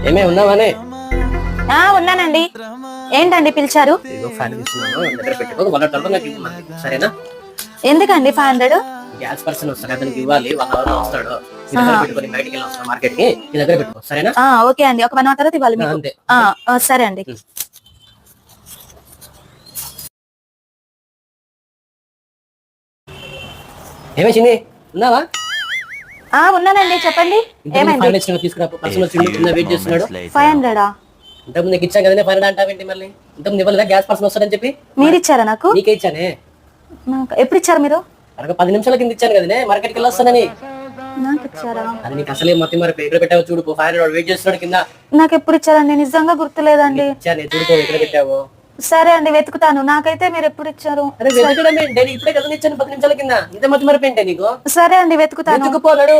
ఏమే ఉన్నావానే? ఉన్నానండి. ఏంటండి పిలిచారు? ఫ్యాన్ తీసుకున్నాను, దగ్గర పెట్టుకో. 100 నాకు ఇవ్వమని, సరేనా? ఎందుకండి 500? గ్యాస్ పర్సన్ వస్తాడు, అతనికి ఇవ్వాలి. 1 అవర్ వస్తాడు. నీ దగ్గర పెట్టుకొని బయటికి వెళ్ళి వస్తాను మార్కెట్ కి, నీ దగ్గర పెట్టుకో, సరేనా? ఓకే అండి, ఒక 1 అవర్ తర్వాత ఇవ్వాలి మీకు. అంతే. సరే అండి. ఏమేసింది? ఉన్నావా? ఉన్నానండి, చెప్పండి. ఏమైంది? తీసుకురా, పర్సన్ వచ్చి వెయిట్ చేస్తున్నాడు. 500? ఇంతకుముందు నీకు ఇచ్చాను కదనే, 500 అంటావేంటి మళ్ళీ? ఇంతకుముందు ఇవ్వలేదా గ్యాస్ పర్సన్ వస్తాడని చెప్పి? మీరు ఇచ్చారా నాకు? నీకే ఇచ్చానే. ఎప్పుడు ఇచ్చారు మీరు? 10 నిమిషాల కింద ఇచ్చాను కదనే, మార్కెట్కి వెళ్ళి వస్తానని. నాకు ఇచ్చారా? అది నీకు అసలే మొత్తం మరి ఎక్కడ పెట్టావు చూడు. 500 వెయిట్ చేస్తున్నాడు కింద. నాకు ఎప్పుడు ఇచ్చారండి? నిజంగా గుర్తులేదండి. ఇచ్చాను, చూడుకో ఎక్కడ పెట్టావు. సరే అండి, వెతుకుతాను. నాకైతే మీరు ఎప్పుడు ఇచ్చారు? అరే వెతకడం ఏంటి? నేను ఇప్పుడే కదా ఇచ్చాను 10 నిమిషాల కింద. ఇంత మొత్తం మరిపోయింటే నీకు. సరే అండి, వెతుకుతాను. వెతుకుపోనాడు.